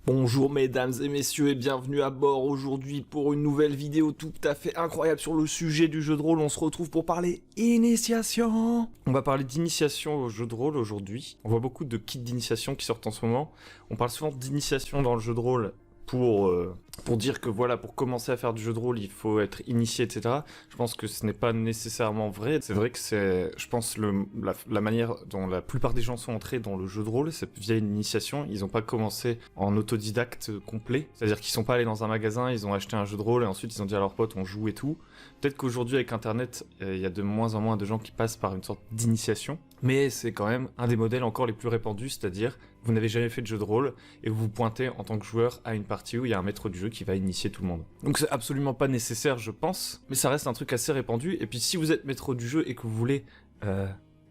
Bonjour mesdames et messieurs et bienvenue à bord aujourd'hui pour une nouvelle vidéo tout à fait incroyable sur le sujet du jeu de rôle. On se retrouve pour parler initiation. On va parler d'initiation au jeu de rôle aujourd'hui. On voit beaucoup de kits d'initiation qui sortent en ce moment. On parle souvent d'initiation dans le jeu de rôle pour dire que voilà, pour commencer à faire du jeu de rôle, il faut être initié, etc. Je pense que ce n'est pas nécessairement vrai. C'est vrai que c'est, je pense, la manière dont la plupart des gens sont entrés dans le jeu de rôle, c'est via une initiation. Ils n'ont pas commencé en autodidacte complet. C'est-à-dire qu'ils sont pas allés dans un magasin, ils ont acheté un jeu de rôle et ensuite ils ont dit à leurs potes on joue et tout. Peut-être qu'aujourd'hui avec Internet, il y a de moins en moins de gens qui passent par une sorte d'initiation. Mais c'est quand même un des modèles encore les plus répandus, c'est-à-dire vous n'avez jamais fait de jeu de rôle et vous vous pointez en tant que joueur à une partie où il y a un maître du jeu qui va initier tout le monde. Donc c'est absolument pas nécessaire je pense, mais ça reste un truc assez répandu. Et puis si vous êtes maître du jeu et que vous voulez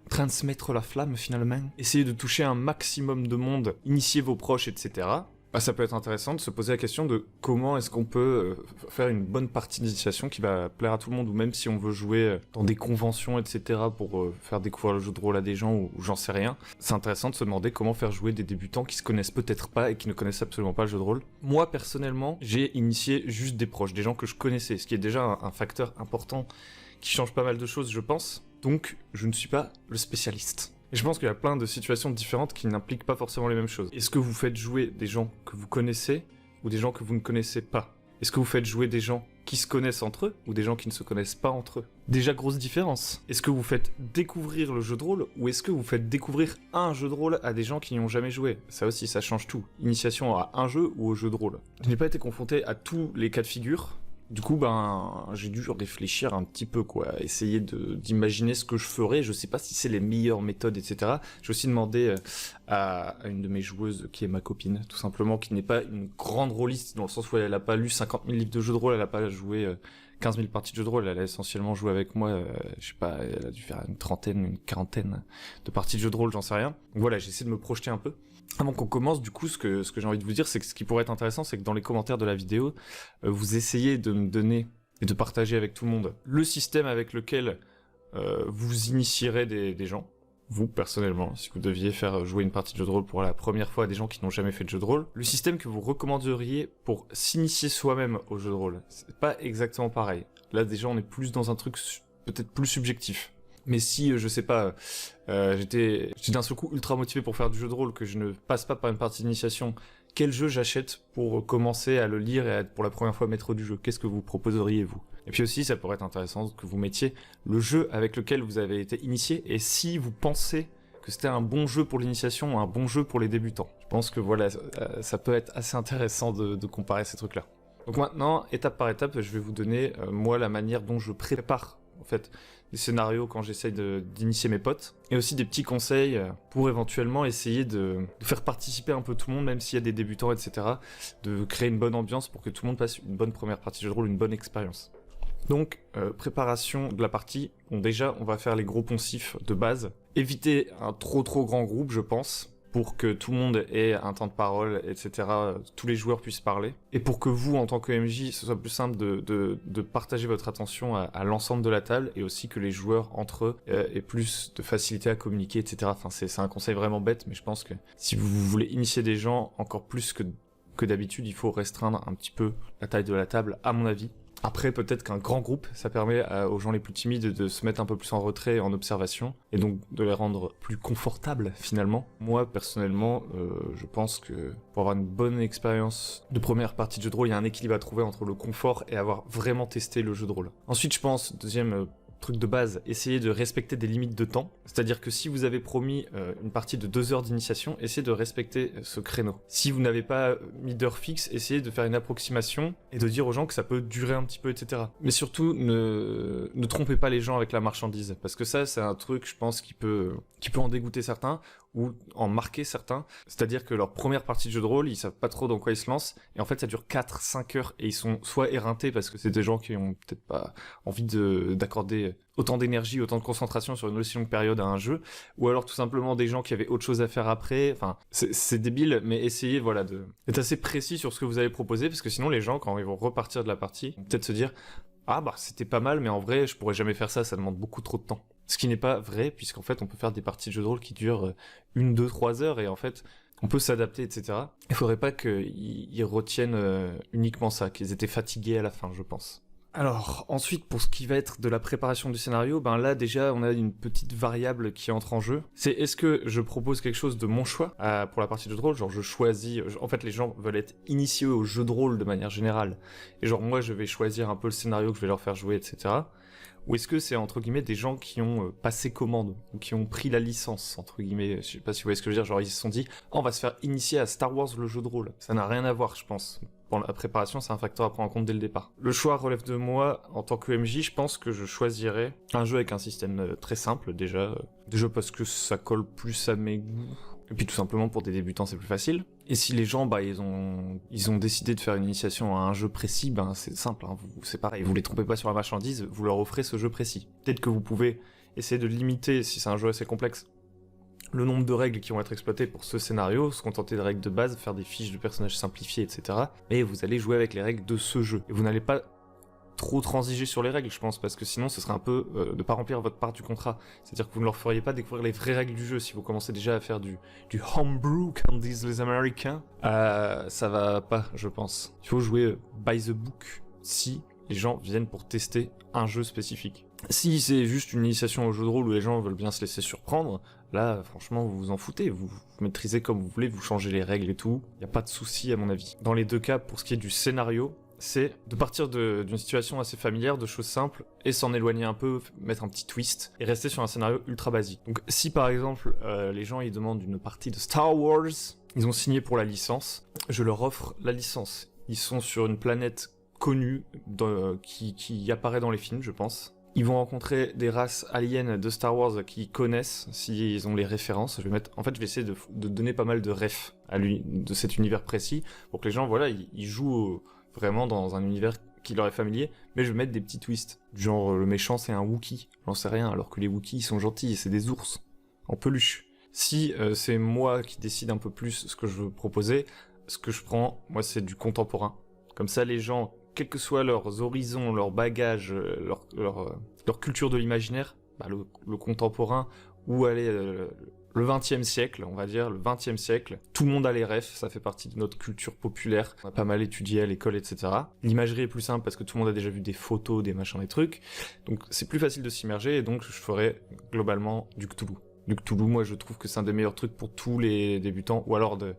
transmettre la flamme finalement, essayez de toucher un maximum de monde, initier vos proches, etc. Ça peut être intéressant de se poser la question de comment est-ce qu'on peut faire une bonne partie d'initiation qui va plaire à tout le monde, ou même si on veut jouer dans des conventions, etc. pour faire découvrir le jeu de rôle à des gens, ou j'en sais rien. C'est intéressant de se demander comment faire jouer des débutants qui se connaissent peut-être pas et qui ne connaissent absolument pas le jeu de rôle. Moi, personnellement, j'ai initié juste des proches, des gens que je connaissais, ce qui est déjà un facteur important qui change pas mal de choses, je pense. Donc, je ne suis pas le spécialiste. Et je pense qu'il y a plein de situations différentes qui n'impliquent pas forcément les mêmes choses. Est-ce que vous faites jouer des gens que vous connaissez ou des gens que vous ne connaissez pas? Est-ce que vous faites jouer des gens qui se connaissent entre eux ou des gens qui ne se connaissent pas entre eux? Déjà, grosse différence. Est-ce que vous faites découvrir le jeu de rôle ou est-ce que vous faites découvrir un jeu de rôle à des gens qui n'y ont jamais joué? Ça aussi, ça change tout. Initiation à un jeu ou au jeu de rôle. Je n'ai pas été confronté à tous les cas de figure. Du coup, j'ai dû réfléchir un petit peu, quoi, essayer d'imaginer ce que je ferais. Je sais pas si c'est les meilleures méthodes, etc. J'ai aussi demandé à une de mes joueuses, qui est ma copine, tout simplement, qui n'est pas une grande rôliste, dans le sens où elle a pas lu 50 000 livres de jeux de rôle, elle a pas joué 15 000 parties de jeux de rôle, elle a essentiellement joué avec moi, je sais pas, elle a dû faire une trentaine, une quarantaine de parties de jeux de rôle, j'en sais rien. Donc voilà, j'ai essayé de me projeter un peu. Avant qu'on commence, du coup, ce que j'ai envie de vous dire, c'est que ce qui pourrait être intéressant, c'est que dans les commentaires de la vidéo, vous essayez de me donner et de partager avec tout le monde le système avec lequel vous initierez des gens. Vous, personnellement, si vous deviez faire jouer une partie de jeu de rôle pour la première fois à des gens qui n'ont jamais fait de jeu de rôle, le système que vous recommanderiez pour s'initier soi-même au jeu de rôle, c'est pas exactement pareil. Là, déjà, on est plus dans un truc peut-être plus subjectif. Mais si, je sais pas, j'étais d'un seul coup ultra motivé pour faire du jeu de rôle, que je ne passe pas par une partie d'initiation, quel jeu j'achète pour commencer à le lire et à être pour la première fois maître du jeu? Qu'est-ce que vous proposeriez, vous? Et puis aussi, ça pourrait être intéressant que vous mettiez le jeu avec lequel vous avez été initié, et si vous pensez que c'était un bon jeu pour l'initiation ou un bon jeu pour les débutants. Je pense que voilà, ça peut être assez intéressant de comparer ces trucs-là. Donc maintenant, étape par étape, je vais vous donner, moi, la manière dont je prépare, en fait, des scénarios quand j'essaye d'initier mes potes, et aussi des petits conseils pour éventuellement essayer de faire participer un peu tout le monde, même s'il y a des débutants, etc., de créer une bonne ambiance pour que tout le monde passe une bonne première partie de jeu de rôle, une bonne expérience. Donc, préparation de la partie. Bon, déjà, on va faire les gros poncifs de base. Éviter un trop grand groupe, je pense, pour que tout le monde ait un temps de parole, etc., tous les joueurs puissent parler. Et pour que vous, en tant que MJ, ce soit plus simple de partager votre attention à l'ensemble de la table, et aussi que les joueurs, entre eux, aient plus de facilité à communiquer, etc. Enfin, c'est un conseil vraiment bête, mais je pense que si vous voulez initier des gens encore plus que d'habitude, il faut restreindre un petit peu la taille de la table, à mon avis. Après, peut-être qu'un grand groupe, ça permet aux gens les plus timides de se mettre un peu plus en retrait, en observation, et donc de les rendre plus confortables, finalement. Moi, personnellement, je pense que pour avoir une bonne expérience de première partie de jeu de rôle, il y a un équilibre à trouver entre le confort et avoir vraiment testé le jeu de rôle. Ensuite, je pense, deuxième truc de base, essayez de respecter des limites de temps. C'est-à-dire que si vous avez promis une partie de 2 heures d'initiation, essayez de respecter ce créneau. Si vous n'avez pas mis d'heure fixe, essayez de faire une approximation et de dire aux gens que ça peut durer un petit peu, etc. Mais surtout, ne trompez pas les gens avec la marchandise. Parce que ça, c'est un truc, je pense, qui peut en dégoûter certains ou en marquer certains. C'est-à-dire que leur première partie de jeu de rôle, ils savent pas trop dans quoi ils se lancent. Et en fait, ça dure 4-5 heures et ils sont soit éreintés parce que c'est des gens qui ont peut-être pas envie d'accorder autant d'énergie, autant de concentration sur une aussi longue période à un jeu, ou alors tout simplement des gens qui avaient autre chose à faire après. Enfin, c'est débile, mais essayez d'être assez précis sur ce que vous allez proposer, parce que sinon les gens, quand ils vont repartir de la partie, vont peut-être se dire « Ah bah c'était pas mal, mais en vrai je pourrais jamais faire ça, ça demande beaucoup trop de temps ». Ce qui n'est pas vrai, puisqu'en fait, on peut faire des parties de jeux de rôle qui durent 1, 2, 3 heures, et en fait, on peut s'adapter, etc. Il faudrait pas qu'ils retiennent uniquement ça, qu'ils étaient fatigués à la fin, je pense. Alors, ensuite, pour ce qui va être de la préparation du scénario, ben là, déjà, on a une petite variable qui entre en jeu. C'est est-ce que je propose quelque chose de mon choix pour la partie de jeu de rôle, genre je choisis... En fait, les gens veulent être initiés au jeu de rôle de manière générale, et genre moi, je vais choisir un peu le scénario que je vais leur faire jouer, etc. Ou est-ce que c'est, entre guillemets, des gens qui ont passé commande, ou qui ont pris la licence, entre guillemets, je sais pas si vous voyez ce que je veux dire, genre ils se sont dit « Oh, on va se faire initier à Star Wars le jeu de rôle ». Ça n'a rien à voir, je pense. Pour la préparation, c'est un facteur à prendre en compte dès le départ. Le choix relève de moi, en tant que MJ, je pense que je choisirais un jeu avec un système très simple, déjà parce que ça colle plus à mes goûts. Et puis tout simplement pour des débutants c'est plus facile. Et si les gens ils ont décidé de faire une initiation à un jeu précis, ben c'est simple, hein, c'est pareil, vous les trompez pas sur la marchandise, vous leur offrez ce jeu précis. Peut-être que vous pouvez essayer de limiter, si c'est un jeu assez complexe, le nombre de règles qui vont être exploitées pour ce scénario, se contenter des règles de base, faire des fiches de personnages simplifiées, etc. Mais vous allez jouer avec les règles de ce jeu. Et vous n'allez pas trop transiger sur les règles, je pense, parce que sinon ce serait un peu de pas remplir votre part du contrat. C'est-à-dire que vous ne leur feriez pas découvrir les vraies règles du jeu si vous commencez déjà à faire du homebrew, comme disent les Américains. Ça va pas, je pense. Il faut jouer by the book si les gens viennent pour tester un jeu spécifique. Si c'est juste une initiation au jeu de rôle où les gens veulent bien se laisser surprendre, là, franchement, vous vous en foutez, vous maîtrisez comme vous voulez, vous changez les règles et tout, y a pas de souci à mon avis. Dans les deux cas, pour ce qui est du scénario, c'est de partir d'une situation assez familière, de choses simples, et s'en éloigner un peu, mettre un petit twist, et rester sur un scénario ultra basique. Donc si par exemple, les gens ils demandent une partie de Star Wars, ils ont signé pour la licence, je leur offre la licence. Ils sont sur une planète connue, qui apparaît dans les films, je pense. Ils vont rencontrer des races aliens de Star Wars qu'ils connaissent, s'ils ont les références. Je vais essayer de donner pas mal de refs de cet univers précis, pour que les gens, voilà, ils jouent vraiment dans un univers qui leur est familier, mais je vais mettre des petits twists. Genre, le méchant, c'est un Wookie, j'en sais rien, alors que les Wookiees, ils sont gentils, c'est des ours, en peluche. Si c'est moi qui décide un peu plus ce que je veux proposer, ce que je prends, moi, c'est du contemporain. Comme ça, les gens, quels que soient leurs horizons, leurs bagages, leur culture de l'imaginaire, le contemporain, ou aller le 20e siècle, on va dire, le 20e siècle, tout le monde a les refs, ça fait partie de notre culture populaire, on a pas mal étudié à l'école, etc. L'imagerie est plus simple parce que tout le monde a déjà vu des photos, des machins, des trucs, donc c'est plus facile de s'immerger, et donc je ferai globalement du Cthulhu. Du Cthulhu, moi je trouve que c'est un des meilleurs trucs pour tous les débutants, ou alors de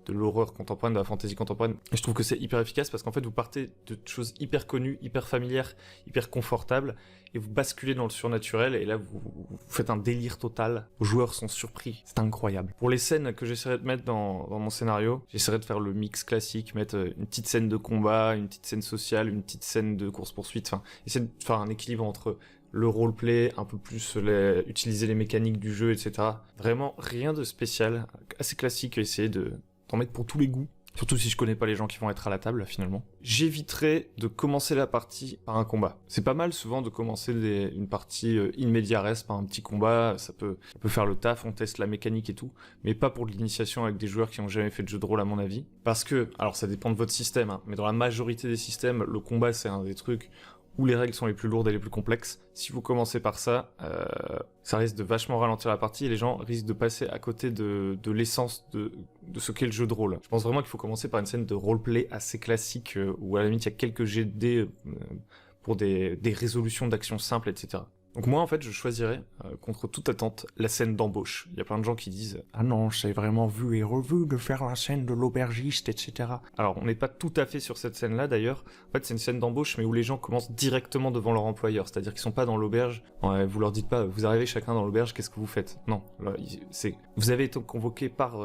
l'horreur contemporaine, de la fantasy contemporaine. Et je trouve que c'est hyper efficace parce qu'en fait vous partez de choses hyper connues, hyper familières, hyper confortables, et vous basculez dans le surnaturel, et là vous faites un délire total. Vos joueurs sont surpris, c'est incroyable. Pour les scènes que j'essaierai de mettre dans mon scénario, j'essaierai de faire le mix classique, mettre une petite scène de combat, une petite scène sociale, une petite scène de course-poursuite, enfin, essayer de faire un équilibre entre le roleplay, un peu plus utiliser les mécaniques du jeu, etc. Vraiment rien de spécial, assez classique, essayer d'en mettre pour tous les goûts. Surtout si je connais pas les gens qui vont être à la table, finalement. J'éviterai de commencer la partie par un combat. C'est pas mal, souvent, de commencer une partie in media res par un petit combat. Ça peut faire le taf, on teste la mécanique et tout. Mais pas pour de l'initiation avec des joueurs qui ont jamais fait de jeu de rôle, à mon avis. Parce que, alors ça dépend de votre système, hein, mais dans la majorité des systèmes, le combat, c'est un des trucs où les règles sont les plus lourdes et les plus complexes. Si vous commencez par ça, ça risque de vachement ralentir la partie, et les gens risquent de passer à côté de l'essence de ce qu'est le jeu de rôle. Je pense vraiment qu'il faut commencer par une scène de roleplay assez classique, où à la limite il y a quelques jets de dés pour des résolutions d'actions simples, etc. Donc moi en fait je choisirais, contre toute attente, la scène d'embauche. Il y a plein de gens qui disent « Ah non, j'ai vraiment vu et revu de faire la scène de l'aubergiste, etc. » Alors on n'est pas tout à fait sur cette scène-là d'ailleurs. En fait c'est une scène d'embauche mais où les gens commencent directement devant leur employeur. C'est-à-dire qu'ils sont pas dans l'auberge, vous leur dites pas « Vous arrivez chacun dans l'auberge, qu'est-ce que vous faites ?» Non, là, vous avez été convoqué par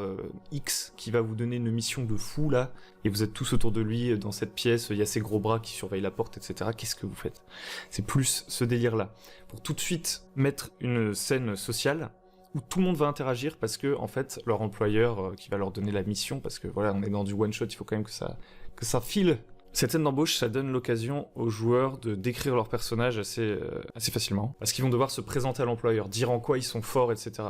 X qui va vous donner une mission de fou là, et vous êtes tous autour de lui dans cette pièce, il y a ses gros bras qui surveillent la porte, etc. Qu'est-ce que vous faites? C'est plus ce délire-là. Pour tout de suite mettre une scène sociale où tout le monde va interagir parce que en fait leur employeur qui va leur donner la mission, parce que voilà on est dans du one shot, il faut quand même que ça file. Cette scène d'embauche, ça donne l'occasion aux joueurs de décrire leur personnage assez facilement, parce qu'ils vont devoir se présenter à l'employeur, dire en quoi ils sont forts, etc.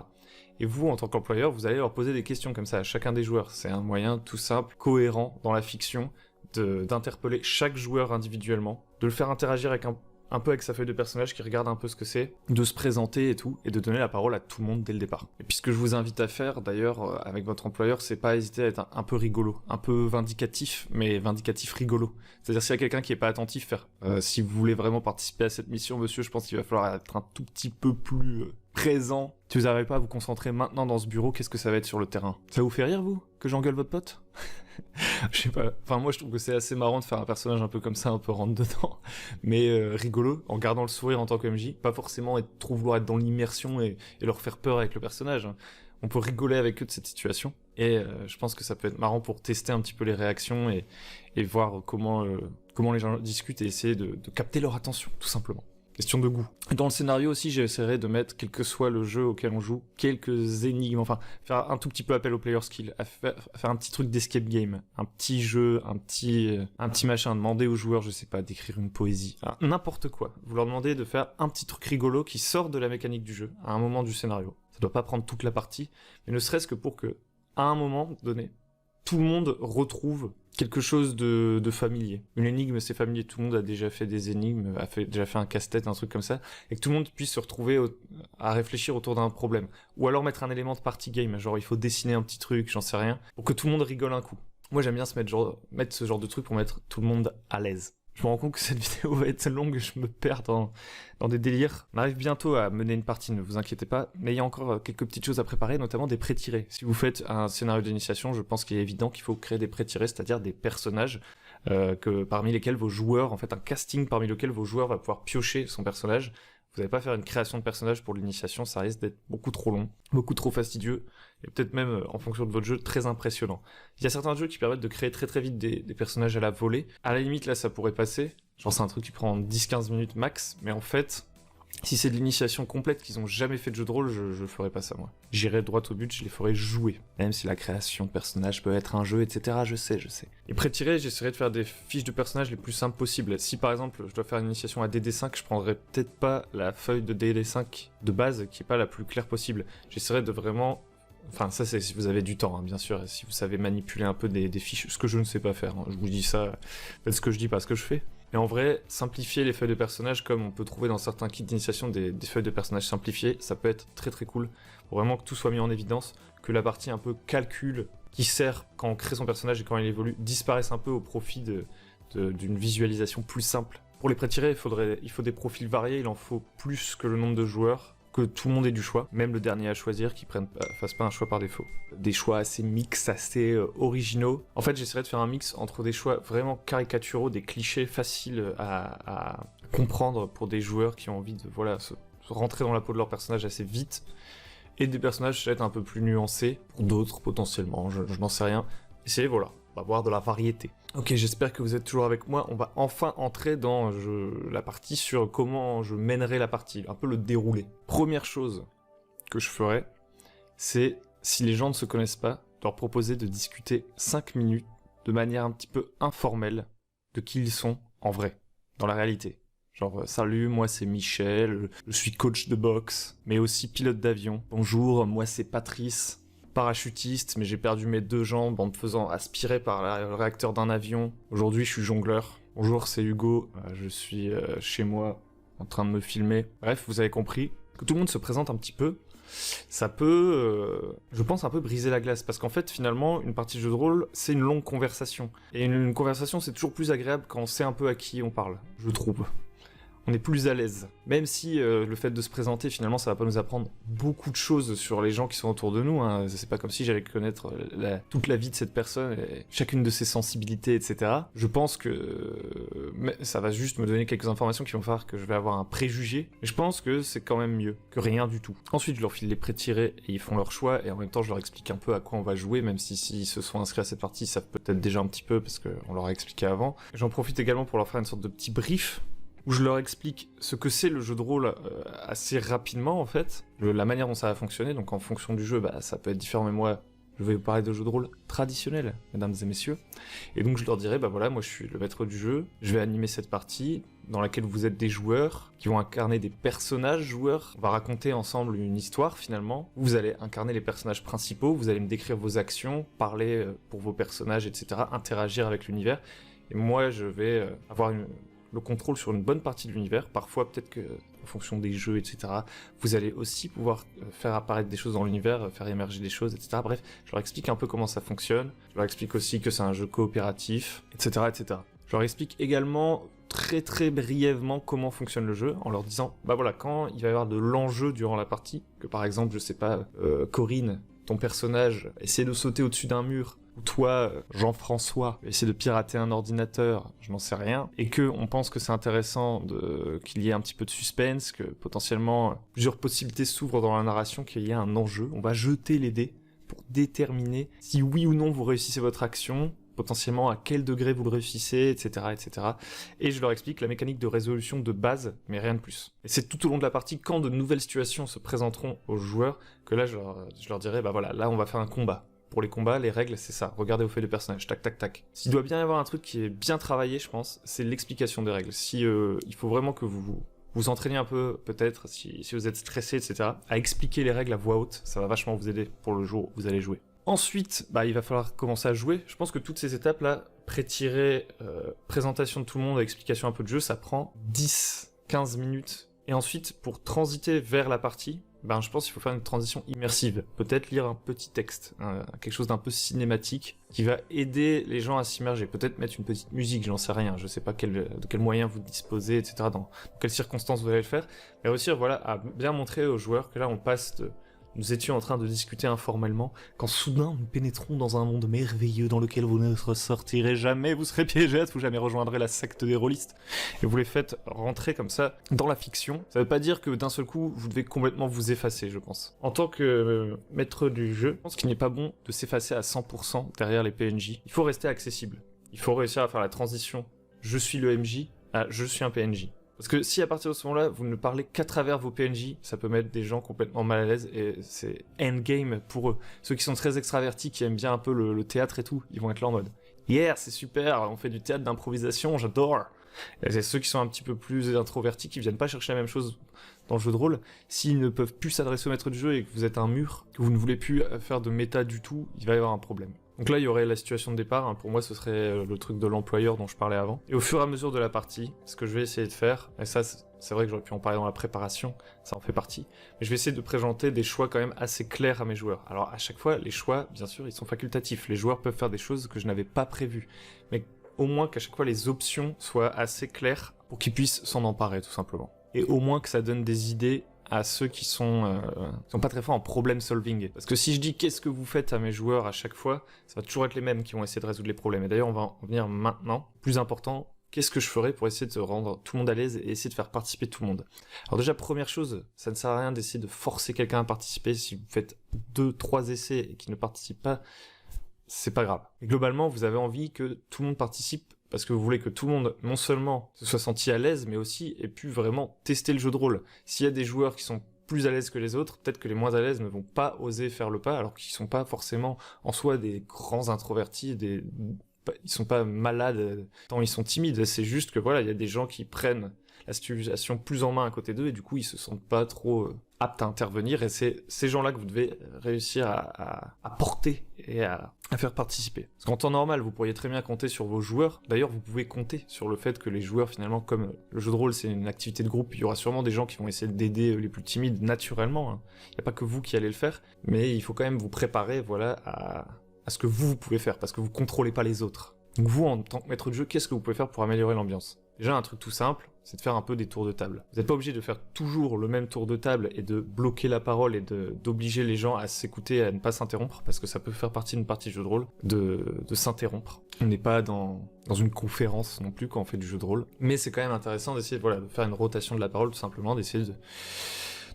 Et vous, en tant qu'employeur, vous allez leur poser des questions comme ça à chacun des joueurs. C'est un moyen tout simple, cohérent dans la fiction, d'interpeller chaque joueur individuellement, de le faire interagir avec un peu avec sa feuille de personnage, qui regarde un peu ce que c'est, de se présenter et tout, et de donner la parole à tout le monde dès le départ. Et puis ce que je vous invite à faire, d'ailleurs, avec votre employeur, c'est pas hésiter à être un peu rigolo, un peu vindicatif, mais vindicatif rigolo. C'est-à-dire s'il y a quelqu'un qui est pas attentif, si vous voulez vraiment participer à cette mission, monsieur, je pense qu'il va falloir être un tout petit peu plus présent. Si vous n'arrivez pas à vous concentrer maintenant dans ce bureau, qu'est-ce que ça va être sur le terrain? Ça vous fait rire, vous, que j'engueule votre pote? Je sais pas, enfin moi je trouve que c'est assez marrant de faire un personnage un peu comme ça, un peu rentre dedans, mais rigolo, en gardant le sourire en tant que MJ, pas forcément vouloir être dans l'immersion et leur faire peur avec le personnage, hein. On peut rigoler avec eux de cette situation, et je pense que ça peut être marrant pour tester un petit peu les réactions et voir comment les gens discutent et essayer de capter leur attention, tout simplement. Question de goût. Dans le scénario aussi, j'essaierai de mettre, quel que soit le jeu auquel on joue, quelques énigmes, enfin, faire un tout petit peu appel au player skill, à faire un petit truc d'escape game, un petit jeu, un petit machin, demander aux joueurs, je sais pas, d'écrire une poésie, enfin, n'importe quoi. Vous leur demandez de faire un petit truc rigolo qui sort de la mécanique du jeu, à un moment du scénario. Ça doit pas prendre toute la partie, mais ne serait-ce que pour que, à un moment donné, tout le monde retrouve quelque chose de familier. Une énigme, c'est familier, tout le monde a déjà fait des énigmes, déjà fait un casse-tête, un truc comme ça, et que tout le monde puisse se retrouver à réfléchir autour d'un problème. Ou alors mettre un élément de party game, genre il faut dessiner un petit truc, j'en sais rien, pour que tout le monde rigole un coup. Moi j'aime bien mettre ce genre de truc pour mettre tout le monde à l'aise. Je me rends compte que cette vidéo va être longue, je me perds dans des délires. On arrive bientôt à mener une partie, ne vous inquiétez pas, mais il y a encore quelques petites choses à préparer, notamment des pré-tirés. Si vous faites un scénario d'initiation, je pense qu'il est évident qu'il faut créer des pré-tirés, c'est-à-dire des personnages parmi lesquels vos joueurs, en fait un casting parmi lequel vos joueurs vont pouvoir piocher son personnage. Vous n'allez pas faire une création de personnage pour l'initiation, ça risque d'être beaucoup trop long, beaucoup trop fastidieux, et peut-être même, en fonction de votre jeu, très impressionnant. Il y a certains jeux qui permettent de créer très très vite des personnages à la volée. À la limite, là, ça pourrait passer. Genre, c'est un truc qui prend 10-15 minutes max, mais en fait, si c'est de l'initiation complète, qu'ils ont jamais fait de jeu de rôle, je ferai pas ça, moi. J'irai droit au but, je les ferai jouer. Même si la création de personnages peut être un jeu, etc., je sais. Et pré-tiré, j'essaierai de faire des fiches de personnages les plus simples possibles. Si par exemple, je dois faire une initiation à DD5, je prendrai peut-être pas la feuille de DD5 de base, qui est pas la plus claire possible. J'essaierai de vraiment... Enfin, ça, c'est si vous avez du temps, hein, bien sûr, et si vous savez manipuler un peu des fiches, ce que je ne sais pas faire, hein. Je vous dis ça, faites ce que je dis, pas ce que je fais. Et en vrai, simplifier les feuilles de personnages, comme on peut trouver dans certains kits d'initiation des feuilles de personnages simplifiées, ça peut être très très cool, pour vraiment que tout soit mis en évidence, que la partie un peu calcul, qui sert quand on crée son personnage et quand il évolue, disparaisse un peu au profit d'une visualisation plus simple. Pour les pré-tirés, il faut des profils variés, il en faut plus que le nombre de joueurs, que tout le monde ait du choix, même le dernier à choisir, qui fasse pas un choix par défaut. Des choix assez mix, assez originaux. En fait, j'essaierai de faire un mix entre des choix vraiment caricaturaux, des clichés faciles à comprendre pour des joueurs qui ont envie de se rentrer dans la peau de leur personnage assez vite, et des personnages peut-être un peu plus nuancés, pour d'autres potentiellement, je n'en sais rien. Essayez, voilà, on va voir de la variété. Ok, j'espère que vous êtes toujours avec moi. On va enfin entrer dans la partie sur comment je mènerai la partie, un peu le déroulé. Première chose que je ferai, c'est, si les gens ne se connaissent pas, leur proposer de discuter 5 minutes de manière un petit peu informelle de qui ils sont en vrai, dans la réalité. Genre, salut, moi c'est Michel, je suis coach de boxe, mais aussi pilote d'avion. Bonjour, moi c'est Patrice, parachutiste, mais j'ai perdu mes 2 jambes en me faisant aspirer par le réacteur d'un avion. Aujourd'hui, je suis jongleur. Bonjour, c'est Hugo, je suis chez moi en train de me filmer. Bref, vous avez compris. Que tout le monde se présente un petit peu, ça peut, je pense, un peu briser la glace. Parce qu'en fait, finalement, une partie de jeu de rôle, c'est une longue conversation. Et une conversation, c'est toujours plus agréable quand on sait un peu à qui on parle, je trouve. On est plus à l'aise. Même si le fait de se présenter, finalement, ça va pas nous apprendre beaucoup de choses sur les gens qui sont autour de nous, hein. C'est pas comme si j'allais connaître toute la vie de cette personne, et chacune de ses sensibilités, etc. Je pense que ça va juste me donner quelques informations qui vont faire que je vais avoir un préjugé. Mais je pense que c'est quand même mieux que rien du tout. Ensuite, je leur file les pré-tirés et ils font leur choix, et en même temps, je leur explique un peu à quoi on va jouer, même si s'ils se sont inscrits à cette partie, ils savent peut-être déjà un petit peu, parce qu'on leur a expliqué avant. J'en profite également pour leur faire une sorte de petit brief, où je leur explique ce que c'est le jeu de rôle assez rapidement, en fait, la manière dont ça va fonctionner. Donc en fonction du jeu, ça peut être différent, mais moi, je vais vous parler de jeu de rôle traditionnel, mesdames et messieurs. Et donc je leur dirai, voilà, moi je suis le maître du jeu, je vais animer cette partie dans laquelle vous êtes des joueurs, qui vont incarner des personnages joueurs. On va raconter ensemble une histoire, finalement. Vous allez incarner les personnages principaux, vous allez me décrire vos actions, parler pour vos personnages, etc., interagir avec l'univers. Et moi, je vais avoir le contrôle sur une bonne partie de l'univers. Parfois, peut-être que, en fonction des jeux, etc., vous allez aussi pouvoir faire apparaître des choses dans l'univers, faire émerger des choses, etc. Bref, je leur explique un peu comment ça fonctionne. Je leur explique aussi que c'est un jeu coopératif, etc., etc. Je leur explique également très très brièvement comment fonctionne le jeu, en leur disant, bah voilà, quand il va y avoir de l'enjeu durant la partie, que par exemple, je sais pas, Corinne, ton personnage, essaie de sauter au-dessus d'un mur, ou toi, Jean-François, essaie de pirater un ordinateur, je n'en sais rien, et que on pense que c'est intéressant qu'il y ait un petit peu de suspense, que potentiellement plusieurs possibilités s'ouvrent dans la narration, qu'il y ait un enjeu, on va jeter les dés pour déterminer si oui ou non vous réussissez votre action, potentiellement à quel degré vous le réussissez, etc., etc. Et je leur explique la mécanique de résolution de base, mais rien de plus. Et c'est tout au long de la partie, quand de nouvelles situations se présenteront aux joueurs, que là, je leur dirai, bah voilà, là, on va faire un combat. Pour les combats, les règles, c'est ça. Regardez vos feuilles de personnage, tac, tac, tac. S'il doit bien y avoir un truc qui est bien travaillé, je pense, c'est l'explication des règles. Si il faut vraiment que vous entraînez un peu, peut-être, si vous êtes stressé, etc., à expliquer les règles à voix haute, ça va vachement vous aider pour le jour où vous allez jouer. Ensuite, bah, il va falloir commencer à jouer. Je pense que toutes ces étapes-là, pré-tirée, présentation de tout le monde, explication un peu de jeu, ça prend 10-15 minutes. Et ensuite, pour transiter vers la partie, ben, je pense qu'il faut faire une transition immersive. Peut-être lire un petit texte, quelque chose d'un peu cinématique, qui va aider les gens à s'immerger. Peut-être mettre une petite musique, j'en sais rien. Je sais pas de quels moyens vous disposez, etc., dans quelles circonstances vous allez le faire. Mais réussir, voilà, à bien montrer aux joueurs que là, on passe de... Nous étions en train de discuter informellement, quand soudain nous pénétrons dans un monde merveilleux dans lequel vous ne ressortirez jamais, vous serez piégés, vous jamais rejoindrez la secte des rôlistes. Et vous les faites rentrer comme ça dans la fiction. Ça veut pas dire que d'un seul coup, vous devez complètement vous effacer, je pense. En tant que maître du jeu, je pense qu'il n'est pas bon de s'effacer à 100% derrière les PNJ. Il faut rester accessible. Il faut réussir à faire la transition. Je suis le MJ à je suis un PNJ. Parce que si à partir de ce moment-là, vous ne parlez qu'à travers vos PNJ, ça peut mettre des gens complètement mal à l'aise et c'est endgame pour eux. Ceux qui sont très extravertis, qui aiment bien un peu le théâtre et tout, ils vont être là en mode « Yeah, c'est super, on fait du théâtre d'improvisation, j'adore !» Et c'est ceux qui sont un petit peu plus introvertis, qui viennent pas chercher la même chose dans le jeu de rôle. S'ils ne peuvent plus s'adresser au maître du jeu et que vous êtes un mur, que vous ne voulez plus faire de méta du tout, il va y avoir un problème. Donc là, il y aurait la situation de départ. Hein. Pour moi, ce serait le truc de l'employeur dont je parlais avant. Et au fur et à mesure de la partie, ce que je vais essayer de faire, et ça, c'est vrai que j'aurais pu en parler dans la préparation, ça en fait partie, mais je vais essayer de présenter des choix quand même assez clairs à mes joueurs. Alors à chaque fois, les choix, bien sûr, ils sont facultatifs. Les joueurs peuvent faire des choses que je n'avais pas prévues. Mais au moins qu'à chaque fois, les options soient assez claires pour qu'ils puissent s'en emparer, tout simplement. Et au moins que ça donne des idées à ceux qui sont pas très forts en problem solving. Parce que si je dis qu'est-ce que vous faites à mes joueurs à chaque fois, ça va toujours être les mêmes qui vont essayer de résoudre les problèmes. Et d'ailleurs, on va en venir maintenant. Plus important, qu'est-ce que je ferais pour essayer de rendre tout le monde à l'aise et essayer de faire participer tout le monde? Alors déjà, première chose, ça ne sert à rien d'essayer de forcer quelqu'un à participer. Si vous faites 2-3 essais et qu'il ne participe pas, c'est pas grave. Et globalement, vous avez envie que tout le monde participe parce que vous voulez que tout le monde, non seulement se soit senti à l'aise, mais aussi ait pu vraiment tester le jeu de rôle. S'il y a des joueurs qui sont plus à l'aise que les autres, peut-être que les moins à l'aise ne vont pas oser faire le pas, alors qu'ils sont pas forcément en soi des grands introvertis, ils sont pas malades tant ils sont timides. C'est juste que voilà, il y a des gens qui prennent la situation plus en main à côté d'eux et du coup ils se sentent pas trop aptes à intervenir, et c'est ces gens-là que vous devez réussir à porter et à faire participer. Parce qu'en temps normal, vous pourriez très bien compter sur vos joueurs. D'ailleurs, vous pouvez compter sur le fait que les joueurs, finalement, comme le jeu de rôle, c'est une activité de groupe, il y aura sûrement des gens qui vont essayer d'aider les plus timides naturellement. Hein. Il n'y a pas que vous qui allez le faire, mais il faut quand même vous préparer, voilà, à ce que vous pouvez faire, parce que vous contrôlez pas les autres. Donc vous, en tant que maître de jeu, qu'est-ce que vous pouvez faire pour améliorer l'ambiance? Déjà, un truc tout simple, c'est de faire un peu des tours de table. Vous n'êtes pas obligé de faire toujours le même tour de table et de bloquer la parole et d'obliger les gens à s'écouter et à ne pas s'interrompre, parce que ça peut faire partie d'une partie de jeu de rôle, de s'interrompre. On n'est pas dans une conférence non plus quand on fait du jeu de rôle. Mais c'est quand même intéressant d'essayer de faire une rotation de la parole, tout simplement, d'essayer de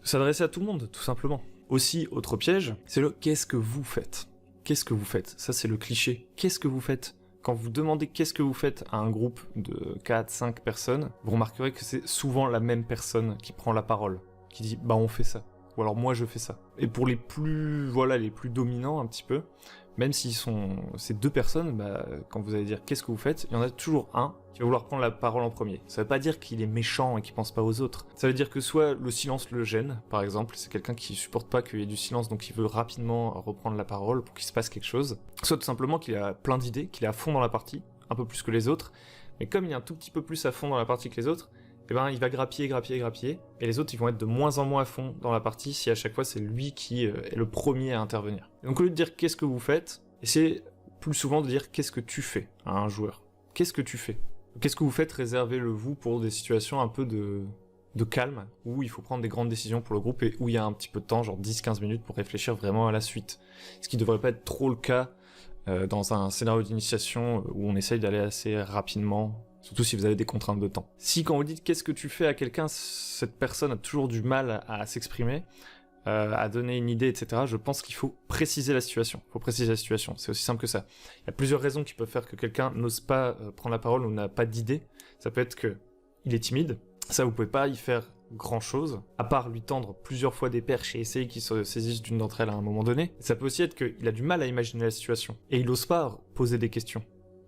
s'adresser à tout le monde, tout simplement. Aussi, autre piège, c'est le « qu'est-ce que vous faites ?» Qu'est-ce que vous faites? Ça, c'est le cliché. Qu'est-ce que vous faites? Quand vous demandez qu'est-ce que vous faites à un groupe de 4-5 personnes, vous remarquerez que c'est souvent la même personne qui prend la parole, qui dit « bah on fait ça », ou alors « moi je fais ça ». Et pour les plus dominants un petit peu, même s'ils sont ces deux personnes, bah, quand vous allez dire « qu'est-ce que vous faites ?», il y en a toujours un qui va vouloir prendre la parole en premier. Ça veut pas dire qu'il est méchant et qu'il pense pas aux autres. Ça veut dire que soit le silence le gêne, par exemple, c'est quelqu'un qui supporte pas qu'il y ait du silence, donc il veut rapidement reprendre la parole pour qu'il se passe quelque chose. Soit tout simplement qu'il a plein d'idées, qu'il est à fond dans la partie, un peu plus que les autres, mais comme il est un tout petit peu plus à fond dans la partie que les autres, il va grappiller, et les autres ils vont être de moins en moins à fond dans la partie si à chaque fois c'est lui qui est le premier à intervenir. Et donc au lieu de dire qu'est-ce que vous faites, essayez plus souvent de dire qu'est-ce que tu fais à un joueur. Qu'est-ce que tu fais? Qu'est-ce que vous faites? Réservez-le vous pour des situations un peu de calme, où il faut prendre des grandes décisions pour le groupe et où il y a un petit peu de temps, genre 10-15 minutes pour réfléchir vraiment à la suite. Ce qui devrait pas être trop le cas dans un scénario d'initiation où on essaye d'aller assez rapidement, surtout si vous avez des contraintes de temps. Si quand vous dites qu'est-ce que tu fais à quelqu'un, cette personne a toujours du mal à s'exprimer, à donner une idée, etc., je pense qu'il faut préciser la situation. Il faut préciser la situation, c'est aussi simple que ça. Il y a plusieurs raisons qui peuvent faire que quelqu'un n'ose pas prendre la parole ou n'a pas d'idée. Ça peut être qu'il est timide, ça vous pouvez pas y faire grand-chose, à part lui tendre plusieurs fois des perches et essayer qu'il se saisisse d'une d'entre elles à un moment donné. Ça peut aussi être qu'il a du mal à imaginer la situation, et il n'ose pas poser des questions.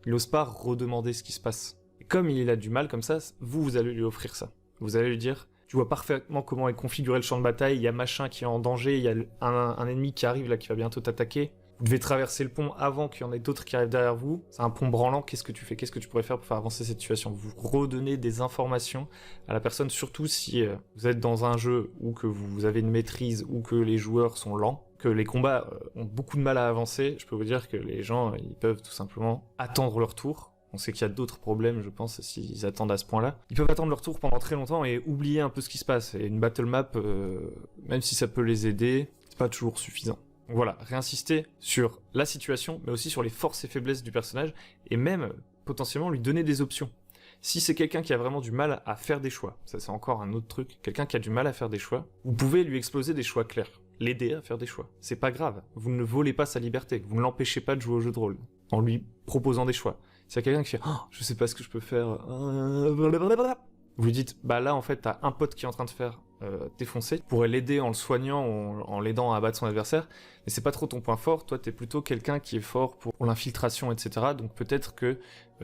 Il n'ose pas redemander ce qui se passe. Et comme il a du mal comme ça, vous allez lui offrir ça. Vous allez lui dire, tu vois parfaitement comment est configuré le champ de bataille, il y a machin qui est en danger, il y a un ennemi qui arrive là qui va bientôt t'attaquer. Vous devez traverser le pont avant qu'il y en ait d'autres qui arrivent derrière vous. C'est un pont branlant, qu'est-ce que tu fais? Qu'est-ce que tu pourrais faire pour faire avancer cette situation? Vous redonnez des informations à la personne, surtout si vous êtes dans un jeu où que vous avez une maîtrise, ou que les joueurs sont lents, que les combats ont beaucoup de mal à avancer. Je peux vous dire que les gens, ils peuvent tout simplement attendre leur tour. On sait qu'il y a d'autres problèmes, je pense, s'ils attendent à ce point-là. Ils peuvent attendre leur tour pendant très longtemps et oublier un peu ce qui se passe. Et une battle map, même si ça peut les aider, c'est pas toujours suffisant. Donc voilà, réinsister sur la situation, mais aussi sur les forces et faiblesses du personnage, et même potentiellement lui donner des options. Si c'est quelqu'un qui a vraiment du mal à faire des choix, ça c'est encore un autre truc, quelqu'un qui a du mal à faire des choix, vous pouvez lui exposer des choix clairs, l'aider à faire des choix. C'est pas grave, vous ne volez pas sa liberté, vous ne l'empêchez pas de jouer au jeu de rôle, en lui proposant des choix. S'il y a quelqu'un qui fait « Oh, je sais pas ce que je peux faire... » Vous lui dites « Bah là, en fait, t'as un pote qui est en train de faire défoncer. Tu pourrais l'aider en le soignant, en l'aidant à abattre son adversaire. Mais c'est pas trop ton point fort. Toi, t'es plutôt quelqu'un qui est fort pour l'infiltration, etc. Donc peut-être que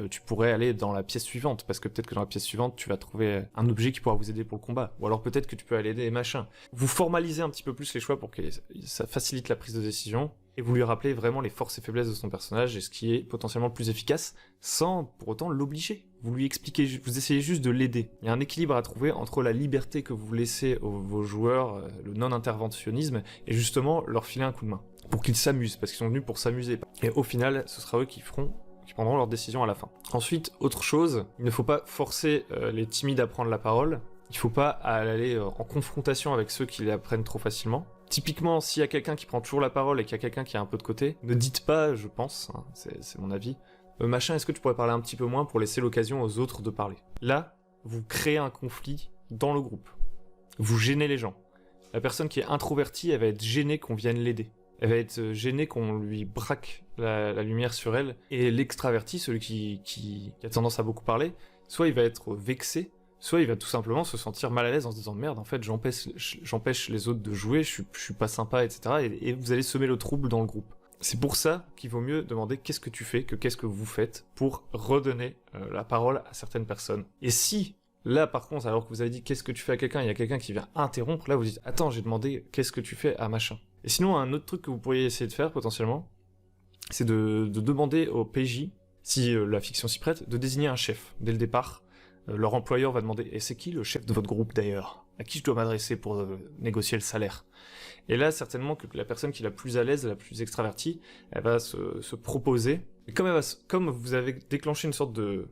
tu pourrais aller dans la pièce suivante. Parce que peut-être que dans la pièce suivante, tu vas trouver un objet qui pourra vous aider pour le combat. Ou alors peut-être que tu peux aller aider machin. » Vous formalisez un petit peu plus les choix pour que ça facilite la prise de décision. Et vous lui rappelez vraiment les forces et faiblesses de son personnage et ce qui est potentiellement le plus efficace, sans pour autant l'obliger. Vous lui expliquez, vous essayez juste de l'aider. Il y a un équilibre à trouver entre la liberté que vous laissez vos joueurs, le non-interventionnisme, et justement leur filer un coup de main. Pour qu'ils s'amusent, parce qu'ils sont venus pour s'amuser. Et au final, ce sera eux qui prendront leur décision à la fin. Ensuite, autre chose, il ne faut pas forcer les timides à prendre la parole. Il ne faut pas aller en confrontation avec ceux qui la prennent trop facilement. Typiquement, s'il y a quelqu'un qui prend toujours la parole et qu'il y a quelqu'un qui est un peu de côté, ne dites pas, je pense, hein, c'est mon avis, machin, est-ce que tu pourrais parler un petit peu moins pour laisser l'occasion aux autres de parler? Là, vous créez un conflit dans le groupe. Vous gênez les gens. La personne qui est introvertie, elle va être gênée qu'on vienne l'aider. Elle va être gênée qu'on lui braque la lumière sur elle. Et l'extraverti, celui qui a tendance à beaucoup parler, soit il va être vexé, soit il va tout simplement se sentir mal à l'aise en se disant « Merde, en fait, j'empêche les autres de jouer, je suis pas sympa, etc. » Et vous allez semer le trouble dans le groupe. C'est pour ça qu'il vaut mieux demander qu'est-ce que tu fais que qu'est-ce que vous faites pour redonner la parole à certaines personnes. Et si, là par contre, alors que vous avez dit qu'est-ce que tu fais à quelqu'un, il y a quelqu'un qui vient interrompre, là vous dites « Attends, j'ai demandé qu'est-ce que tu fais à machin ». Et sinon, un autre truc que vous pourriez essayer de faire potentiellement, c'est de demander au PJ, si la fiction s'y prête, de désigner un chef dès le départ. Leur employeur va demander « Et c'est qui le chef de votre groupe d'ailleurs? À qui je dois m'adresser pour négocier le salaire ?» Et là, certainement que la personne qui est la plus à l'aise, la plus extravertie, elle va se proposer. Et comme vous avez déclenché une sorte de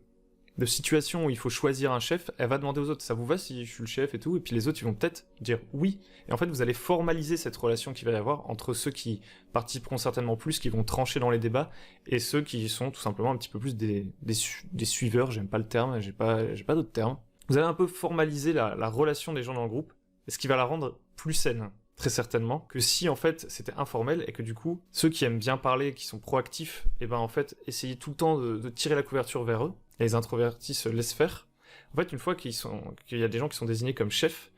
situation où il faut choisir un chef, elle va demander aux autres « Ça vous va si je suis le chef et tout ?» Et puis les autres, ils vont peut-être dire « Oui ». Et en fait, vous allez formaliser cette relation qu'il va y avoir entre ceux qui participeront certainement plus, qui vont trancher dans les débats, et ceux qui sont tout simplement un petit peu plus des suiveurs, j'aime pas le terme, j'ai pas d'autre terme. Vous allez un peu formaliser la relation des gens dans le groupe, ce qui va la rendre plus saine, très certainement, que si en fait c'était informel, et que du coup, ceux qui aiment bien parler, qui sont proactifs, et ben en fait, essayez tout le temps de tirer la couverture vers eux, et les introvertis se laissent faire. En fait, une fois qu'il y a des gens qui sont désignés comme chefs,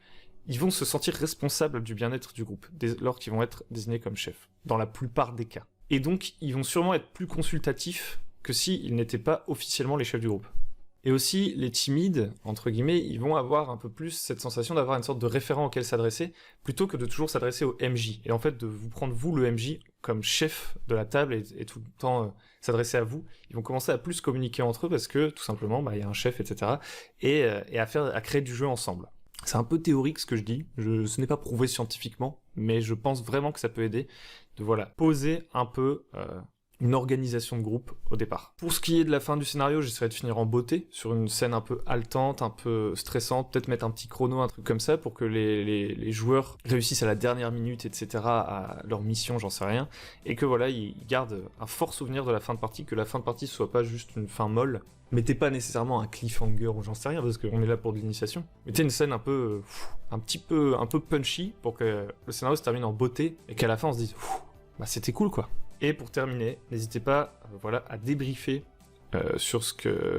ils vont se sentir responsables du bien-être du groupe, lors qu'ils vont être désignés comme chefs, dans la plupart des cas. Et donc, ils vont sûrement être plus consultatifs que s'ils n'étaient pas officiellement les chefs du groupe. Et aussi, les timides, entre guillemets, ils vont avoir un peu plus cette sensation d'avoir une sorte de référent auquel s'adresser, plutôt que de toujours s'adresser au MJ. Et en fait, de vous prendre, vous, le MJ, comme chef de la table et tout le temps s'adresser à vous. Ils vont commencer à plus communiquer entre eux parce que, tout simplement, il y a un chef, etc. Et à créer du jeu ensemble. C'est un peu théorique ce que je dis, ce n'est pas prouvé scientifiquement, mais je pense vraiment que ça peut aider de poser un peu une organisation de groupe au départ. Pour ce qui est de la fin du scénario, j'essaierai de finir en beauté, sur une scène un peu haletante, un peu stressante, peut-être mettre un petit chrono, un truc comme ça, pour que les joueurs réussissent à la dernière minute, etc., à leur mission, j'en sais rien, et que ils gardent un fort souvenir de la fin de partie, que la fin de partie soit pas juste une fin molle. Mettez pas nécessairement un cliffhanger ou j'en sais rien, parce qu'on est là pour de l'initiation. Mettez une scène un peu punchy, pour que le scénario se termine en beauté, et qu'à la fin on se dise, c'était cool quoi. Et pour terminer, n'hésitez pas à débriefer sur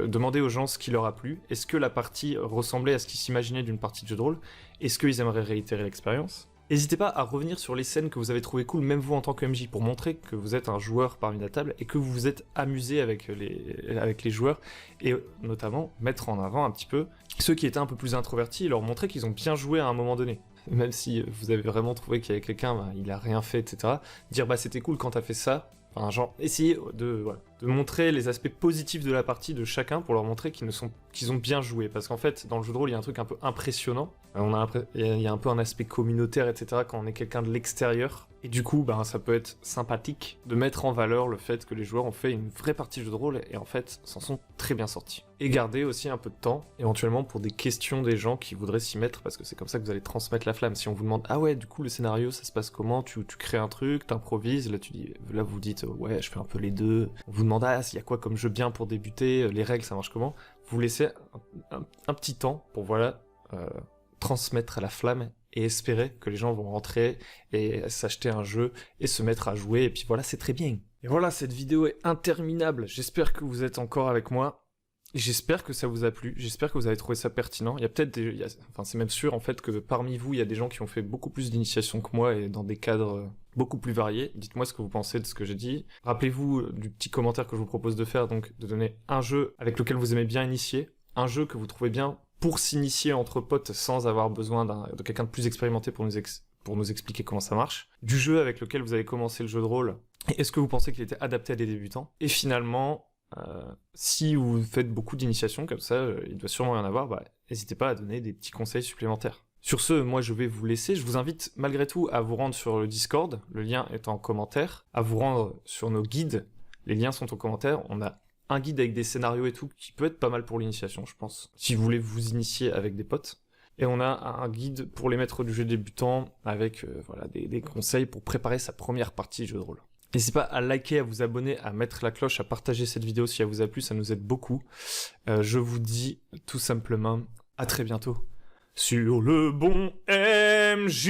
demander aux gens ce qui leur a plu. Est-ce que la partie ressemblait à ce qu'ils s'imaginaient d'une partie de jeu de rôle? Est-ce qu'ils aimeraient réitérer l'expérience? N'hésitez pas à revenir sur les scènes que vous avez trouvées cool, même vous en tant que MJ, pour montrer que vous êtes un joueur parmi la table et que vous vous êtes amusé avec les joueurs, et notamment mettre en avant un petit peu ceux qui étaient un peu plus introvertis et leur montrer qu'ils ont bien joué à un moment donné. Même si vous avez vraiment trouvé qu'il y avait quelqu'un, il a rien fait, etc. Dire c'était cool quand t'as fait ça. Enfin, essayez de montrer les aspects positifs de la partie de chacun pour leur montrer qu'ils ont bien joué. Parce qu'en fait, dans le jeu de rôle, il y a un truc un peu impressionnant. Il y a un peu un aspect communautaire, etc. quand on est quelqu'un de l'extérieur. Et du coup, ça peut être sympathique de mettre en valeur le fait que les joueurs ont fait une vraie partie de jeu de rôle et en fait s'en sont très bien sortis. Et garder aussi un peu de temps, éventuellement pour des questions des gens qui voudraient s'y mettre, parce que c'est comme ça que vous allez transmettre la flamme. Si on vous demande, du coup le scénario ça se passe comment, tu crées un truc, t'improvises, là vous dites, je fais un peu les deux. On vous demande, s'il y a quoi comme jeu bien pour débuter, les règles ça marche comment. Vous laissez un petit temps pour transmettre la flamme et espérer que les gens vont rentrer et s'acheter un jeu et se mettre à jouer, et puis c'est très bien. Et cette vidéo est interminable, j'espère que vous êtes encore avec moi, j'espère que ça vous a plu, j'espère que vous avez trouvé ça pertinent. Il y a peut-être c'est même sûr en fait que parmi vous, il y a des gens qui ont fait beaucoup plus d'initiation que moi et dans des cadres beaucoup plus variés. Dites-moi ce que vous pensez de ce que j'ai dit. Rappelez-vous du petit commentaire que je vous propose de faire, donc de donner un jeu avec lequel vous aimez bien initier, un jeu que vous trouvez bien pour s'initier entre potes sans avoir besoin de quelqu'un de plus expérimenté pour nous expliquer comment ça marche, du jeu avec lequel vous avez commencé le jeu de rôle, et est-ce que vous pensez qu'il était adapté à des débutants, et finalement, si vous faites beaucoup d'initiations comme ça, il doit sûrement y en avoir, n'hésitez pas à donner des petits conseils supplémentaires. Sur ce, moi je vais vous laisser, je vous invite malgré tout à vous rendre sur le Discord, le lien est en commentaire, à vous rendre sur nos guides, les liens sont en commentaire, on a un guide avec des scénarios et tout, qui peut être pas mal pour l'initiation, je pense, si vous voulez vous initier avec des potes. Et on a un guide pour les maîtres du jeu débutants, avec des conseils pour préparer sa première partie de jeu de rôle. N'hésitez pas à liker, à vous abonner, à mettre la cloche, à partager cette vidéo si elle vous a plu, ça nous aide beaucoup. Je vous dis tout simplement à très bientôt sur le bon MJ.